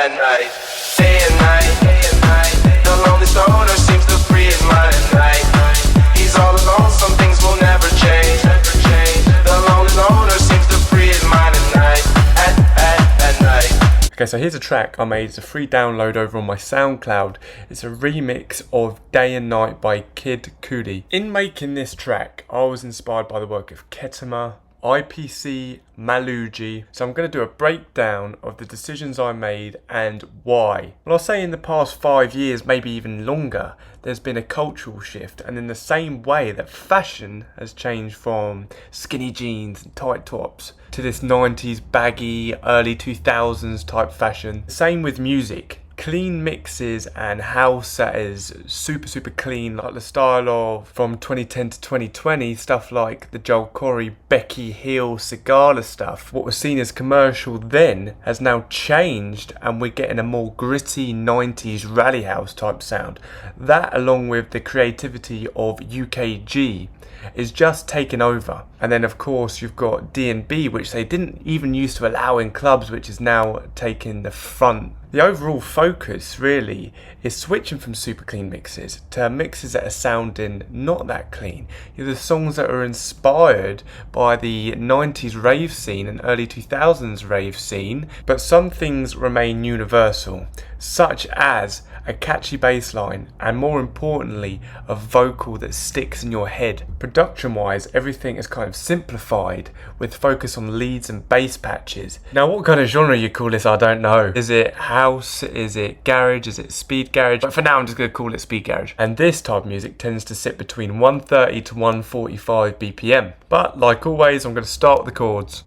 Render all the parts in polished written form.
at night. Day and night, the lonely stoner seems to free his mind at night. He's all alone, some things will never change. The lonely loner seems to free his mind at night. At night. Okay, so here's a track I made. It's a free download over on my SoundCloud. It's a remix of Day and Night by Kid Cudi. In making this track, I was inspired by the work of Kettama, IPC, Malugi. So I'm going to do a breakdown of the decisions I made and why. Well, I'll say in the past 5 years, maybe even longer, there's been a cultural shift, and in the same way that fashion has changed from skinny jeans and tight tops to this 90s baggy, early 2000s type fashion. Same with music. Clean mixes and house that is super clean, like the style of from 2010 to 2020, stuff like the Joel Corey, Becky Hill, Sigala stuff. What was seen as commercial then has now changed, and we're getting a more gritty 90s rally house type sound. That, along with the creativity of UKG, is just taken over. And then of course you've got D&B, which they didn't even used to allow in clubs, which is now taking the front. The overall focus really is switching from super clean mixes to mixes that are sounding not that clean. The songs that are inspired by the 90s rave scene and early 2000s rave scene, but some things remain universal, such as a catchy bass line, and more importantly, a vocal that sticks in your head. Production wise, everything is kind of simplified with focus on leads and bass patches. Now, what kind of genre you call this, I don't know. Is it house? Is it garage? Is it speed garage? But for now, I'm just going to call it speed garage. And this type of music tends to sit between 130 to 145 BPM. But like always, I'm going to start with the chords.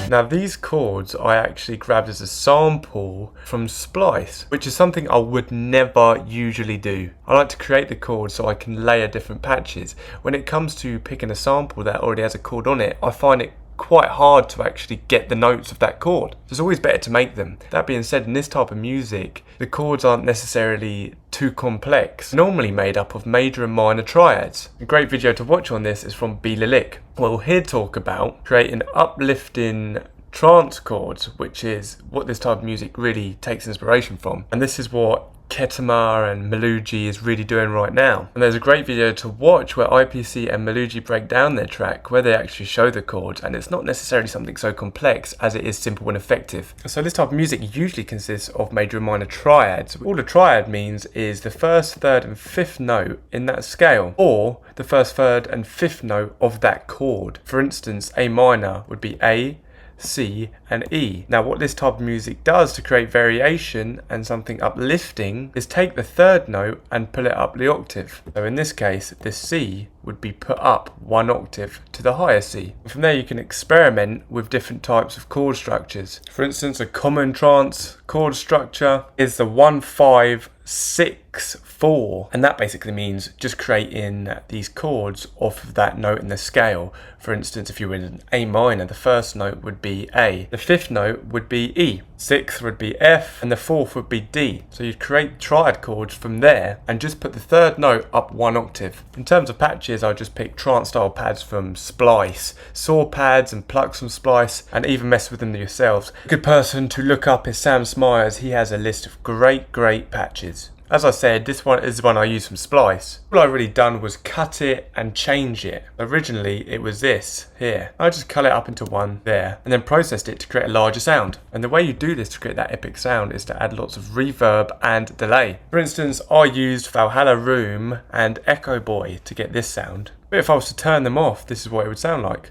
Now these chords I actually grabbed as a sample from Splice, which is something I would never usually do. I like to create the chords so I can layer different patches. When it comes to picking a sample that already has a chord on it, I find it quite hard to actually get the notes of that chord. So it's always better to make them. That being said, in this type of music, the chords aren't necessarily too complex, normally made up of major and minor triads. A great video to watch on this is from B. Lilik. We'll here talk about creating uplifting trance chords, which is what this type of music really takes inspiration from. And this is what Kettama and Malugi is really doing right now. And there's a great video to watch where IPC and Malugi break down their track, where they actually show the chords, and it's not necessarily something so complex as it is simple and effective. So this type of music usually consists of major and minor triads. All a triad means is the first, third and fifth note in that scale, or the first, third and fifth note of that chord. For instance, A minor would be A, C and E. Now what this type of music does to create variation and something uplifting is take the third note and pull it up the octave. So in this case, the C would be put up one octave to the higher C. From there you can experiment with different types of chord structures. For instance, a common trance chord structure is the 1-5-6-4, and that basically means just creating these chords off of that note in the scale. For instance, if you were in A minor, the first note would be A, the fifth note would be E, sixth would be F, and the fourth would be D. So you'd create triad chords from there and just put the third note up one octave. In terms of patches, I just picked trance style pads from Splice, saw pads and plucks from Splice, and even mess with them yourselves. A good person to look up is Sam Smyers. He has a list of great patches. As I said, this one is the one I use from Splice. All I really done was cut it and change it. Originally it was this here. I just cut it up into one there and then processed it to create a larger sound. And the way you do this to create that epic sound is to add lots of reverb and delay. For instance, I used Valhalla Room and Echo Boy to get this sound. But if I was to turn them off, this is what it would sound like.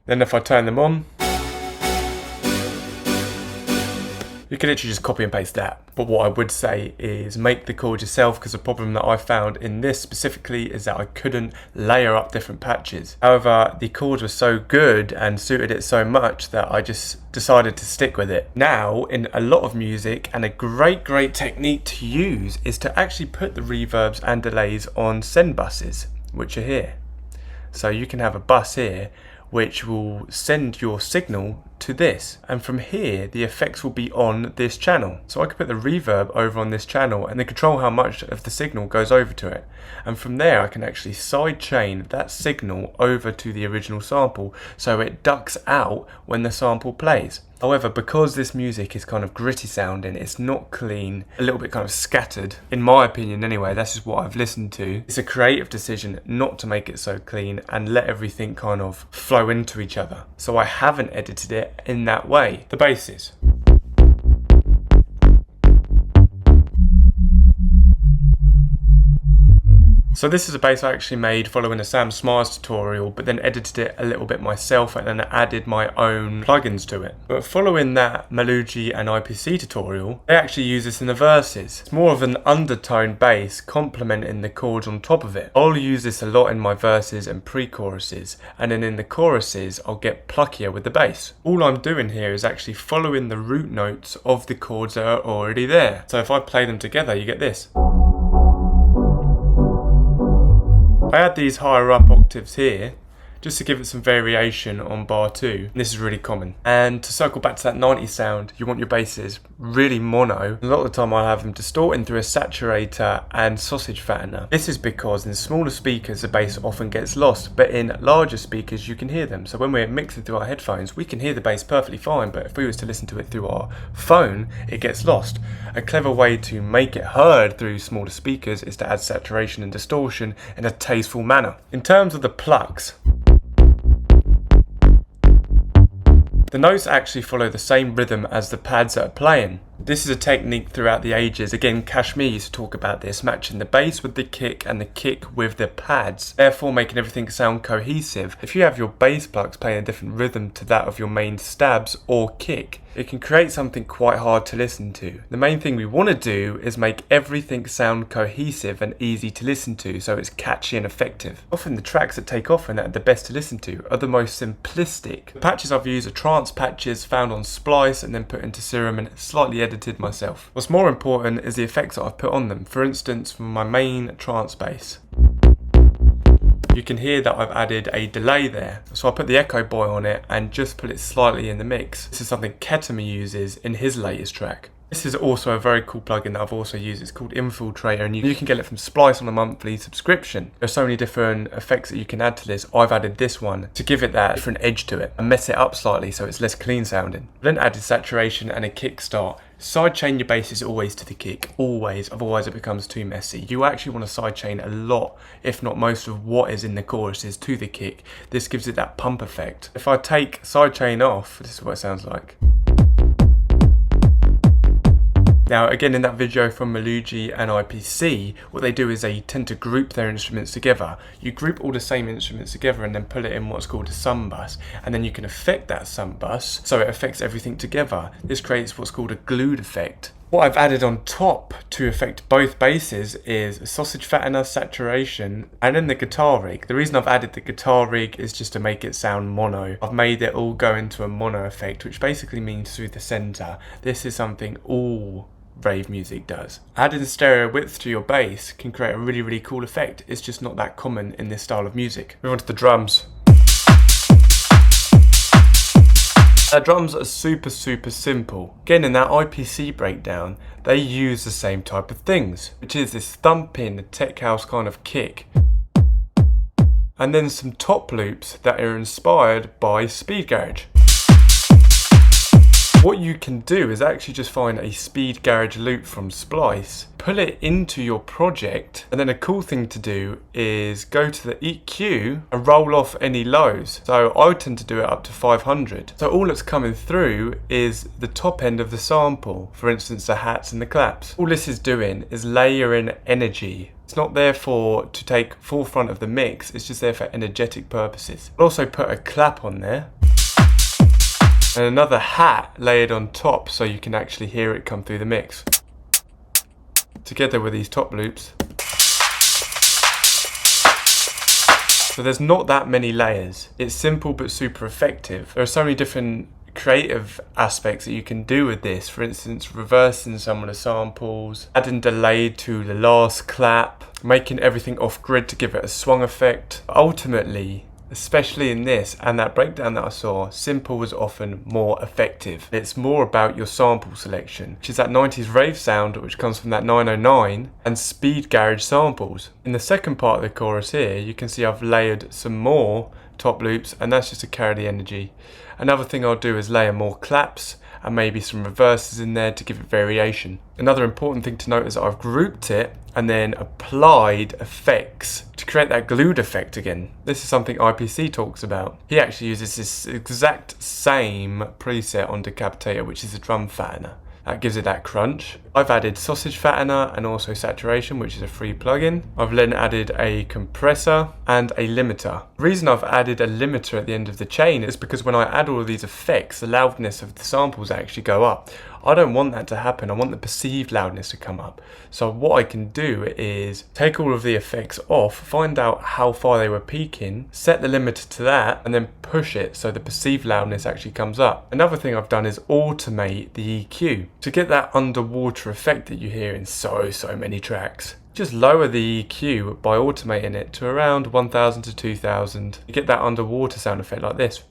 Then if I turn them on, you can literally just copy and paste that. But what I would say is make the chord yourself, because the problem that I found in this specifically is that I couldn't layer up different patches. However, the chords were so good and suited it so much that I just decided to stick with it. Now, in a lot of music, and a great technique to use is to actually put the reverbs and delays on send buses, which are here. So you can have a bus here which will send your signal to this, and from here the effects will be on this channel. So I could put the reverb over on this channel and then control how much of the signal goes over to it, and from there I can actually sidechain that signal over to the original sample so it ducks out when the sample plays. However, because this music is kind of gritty sounding, it's not clean, a little bit kind of scattered, in my opinion anyway, that's just what I've listened to. It's a creative decision not to make it so clean and let everything kind of flow into each other. So I haven't edited it in that way. The basses. So this is a bass I actually made following a Sam Smars tutorial, but then edited it a little bit myself and then added my own plugins to it. But following that Malugi and IPC tutorial, they actually use this in the verses. It's more of an undertone bass complementing the chords on top of it. I'll use this a lot in my verses and pre-choruses, and then in the choruses I'll get pluckier with the bass. All I'm doing here is actually following the root notes of the chords that are already there. So if I play them together, you get this. I add these higher up octaves here just to give it some variation on bar 2. This is really common. And to circle back to that 90s sound, you want your basses really mono. A lot of the time I'll have them distorting through a saturator and sausage fattener. This is because in smaller speakers the bass often gets lost, but in larger speakers you can hear them. So when we're mixing through our headphones, we can hear the bass perfectly fine, but if we was to listen to it through our phone, it gets lost. A clever way to make it heard through smaller speakers is to add saturation and distortion in a tasteful manner. In terms of the plucks, the notes actually follow the same rhythm as the pads that are playing. This is a technique throughout the ages. Again, Kashmir used to talk about this, matching the bass with the kick and the kick with the pads, therefore making everything sound cohesive. If you have your bass plucks playing a different rhythm to that of your main stabs or kick, it can create something quite hard to listen to. The main thing we want to do is make everything sound cohesive and easy to listen to, so it's catchy and effective. Often the tracks that take off and that are the best to listen to are the most simplistic. The patches I've used are trance patches found on Splice and then put into Serum and slightly edited myself. What's more important is the effects that I've put on them. For instance, for my main trance bass, you can hear that I've added a delay there. So I put the Echo Boy on it and just put it slightly in the mix. This is something Kettama uses in his latest track. This is also a very cool plugin that I've also used. It's called Infiltrator, and you can get it from Splice on a monthly subscription. There's so many different effects that you can add to this. I've added this one to give it that different edge to it and mess it up slightly so it's less clean sounding. Then added saturation and a kickstart. Sidechain your basses always to the kick, always, otherwise it becomes too messy. You actually want to sidechain a lot, if not most of what is in the choruses to the kick. This gives it that pump effect. If I take sidechain off, this is what it sounds like. Now again, in that video from Malugi and IPC, what they do is they tend to group their instruments together. You group all the same instruments together and then put it in what's called a sum bus, and then you can affect that sum bus so it affects everything together. This creates what's called a glued effect. What I've added on top to affect both basses is a sausage fattener, saturation, and then the guitar rig. The reason I've added the guitar rig is just to make it sound mono. I've made it all go into a mono effect, which basically means through the center. This is something all rave music does. Adding stereo width to your bass can create a really cool effect. It's just not that common in this style of music. Move on to the drums. Drums are super simple. Again, in that IPC breakdown, they use the same type of things, which is this thumping tech house kind of kick, and then some top loops that are inspired by speed garage. What you can do is actually just find a speed garage loop from Splice, pull it into your project, and then a cool thing to do is go to the EQ and roll off any lows. So I tend to do it up to 500. So all that's coming through is the top end of the sample, for instance the hats and the claps. All this is doing is layering energy. It's not there to take forefront of the mix, it's just there for energetic purposes. I'll also put a clap on there, and another hat layered on top so you can actually hear it come through the mix. Together with these top loops. So there's not that many layers. It's simple but super effective. There are so many different creative aspects that you can do with this. For instance, reversing some of the samples, adding delay to the last clap, making everything off grid to give it a swung effect. Ultimately, Especially in this and that breakdown that I saw, simple was often more effective. It's more about your sample selection, which is that 90s rave sound which comes from that 909 and speed garage samples. In the second part of the chorus here, you can see I've layered some more top loops, and that's just to carry the energy. Another thing I'll do is layer more claps and maybe some reverses in there to give it variation. Another important thing to note is that I've grouped it and then applied effects to create that glued effect again. This is something IPC talks about. He actually uses this exact same preset on Decapitator, which is a drum fattener. That gives it that crunch. I've added sausage fattener and also saturation, which is a free plugin. I've then added a compressor and a limiter. The reason I've added a limiter at the end of the chain is because when I add all of these effects, the loudness of the samples actually go up. I don't want that to happen. I want the perceived loudness to come up. So what I can do is take all of the effects off, find out how far they were peaking, set the limiter to that, and then push it so the perceived loudness actually comes up. Another thing I've done is automate the EQ to get that underwater effect that you hear in so many tracks. Just lower the EQ by automating it to around 1000 to 2000. You get that underwater sound effect like this.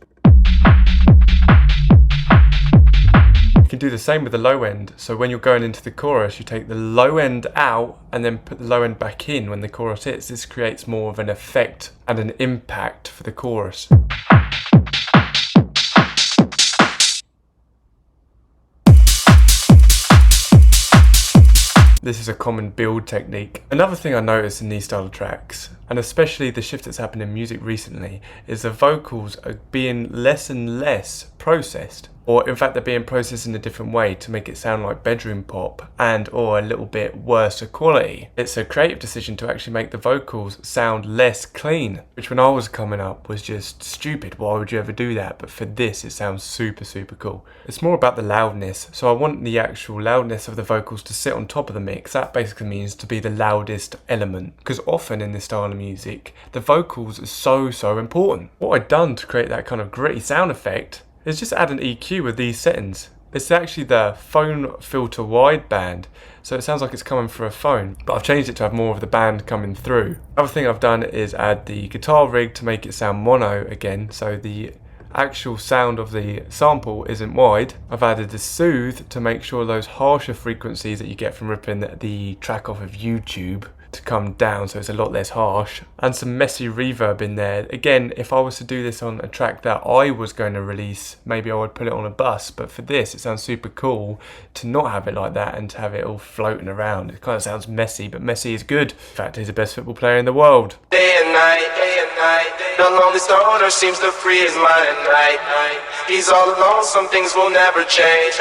You can do the same with the low end. So when you're going into the chorus, you take the low end out and then put the low end back in when the chorus hits. This creates more of an effect and an impact for the chorus. This is a common build technique. Another thing I noticed in these style of tracks, and especially the shift that's happened in music recently, is the vocals are being less and less processed. Or in fact they're being processed in a different way to make it sound like bedroom pop and or a little bit worse quality. It's a creative decision to actually make the vocals sound less clean, which when I was coming up was just stupid. Why would you ever do that? But for this it sounds super cool. It's more about the loudness, so I want the actual loudness of the vocals to sit on top of the mix. That basically means to be the loudest element, because often in this style of music the vocals are so important. What I've done to create that kind of gritty sound effect is just add an EQ with these settings. It's actually the phone filter wideband, so it sounds like it's coming through a phone, but I've changed it to have more of the band coming through. Another thing I've done is add the guitar rig to make it sound mono again, so the actual sound of the sample isn't wide. I've added the soothe to make sure those harsher frequencies that you get from ripping the track off of YouTube to come down, so it's a lot less harsh, and some messy reverb in there. Again, if I was to do this on a track that I was going to release, maybe I would put it on a bus, but for this it sounds super cool to not have it like that and to have it all floating around. It kind of sounds messy, but messy is good. In fact, he's the best football player in the world. Day and night, the lonely stoner seems to free his mind at night. He's all alone, some things will never change.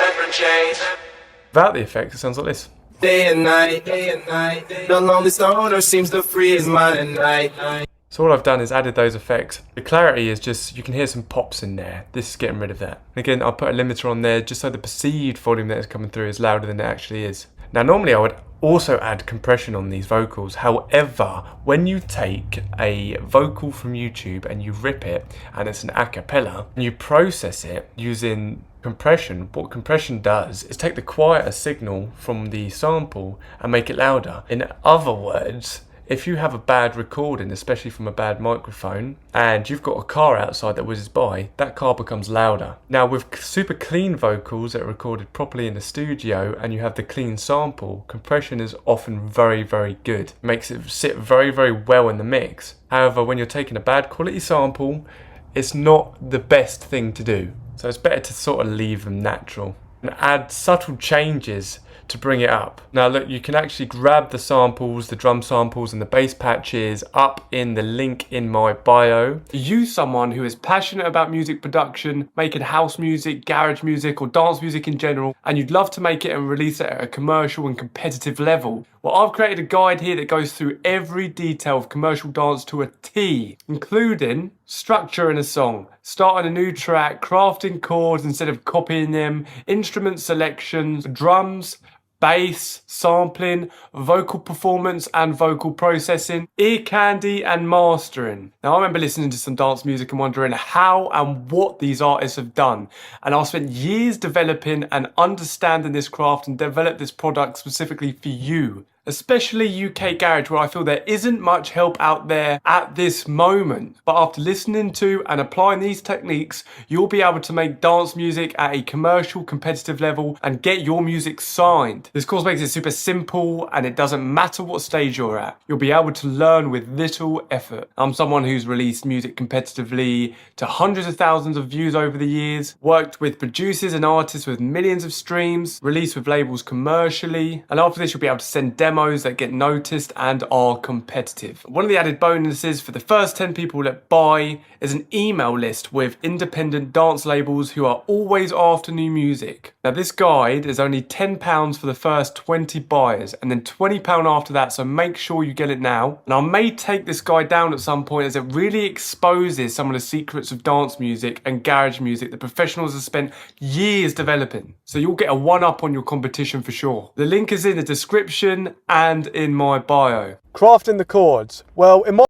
Without the effects, it sounds like this. Day and night, the lonely stoner seems to free his mind at night. So all I've done is added those effects. The clarity is just, you can hear some pops in there. This is getting rid of that. Again, I'll put a limiter on there just so the perceived volume that is coming through is louder than it actually is. Now normally I would also add compression on these vocals. However, when you take a vocal from YouTube and you rip it and it's an a cappella and you process it using compression, what compression does is take the quieter signal from the sample and make it louder. In other words, if you have a bad recording, especially from a bad microphone, and you've got a car outside that whizzes by, that car becomes louder. Now with super clean vocals that are recorded properly in the studio and you have the clean sample, compression is often very good. It makes it sit very well in the mix. However, when you're taking a bad quality sample, it's not the best thing to do. So it's better to sort of leave them natural and add subtle changes to bring it up. Now look, you can actually grab the samples, the drum samples and the bass patches up in the link in my bio. Are you someone who is passionate about music production, making house music, garage music or dance music in general, and you'd love to make it and release it at a commercial and competitive level? Well, I've created a guide here that goes through every detail of commercial dance to a T, including structure in a song, starting a new track, crafting chords instead of copying them, instrument selections, drums, bass, sampling, vocal performance and vocal processing, ear candy and mastering. Now I remember listening to some dance music and wondering how and what these artists have done, and I spent years developing and understanding this craft and developed this product specifically for you. especially UK garage, where I feel there isn't much help out there at this moment. But after listening to and applying these techniques, you'll be able to make dance music at a commercial, competitive level and get your music signed. This course makes it super simple, and it doesn't matter what stage you're at. You'll be able to learn with little effort. I'm someone who's released music competitively to hundreds of thousands of views over the years, worked with producers and artists with millions of streams, released with labels commercially, and after this you'll be able to send demos that get noticed and are competitive. One of the added bonuses for the first 10 people that buy is an email list with independent dance labels who are always after new music. Now this guide is only £10 for the first 20 buyers, and then £20 after that, so make sure you get it now. And I may take this guide down at some point, as it really exposes some of the secrets of dance music and garage music that professionals have spent years developing. So you'll get a one-up on your competition for sure. The link is in the description and in my bio. Crafting the chords. Well, in my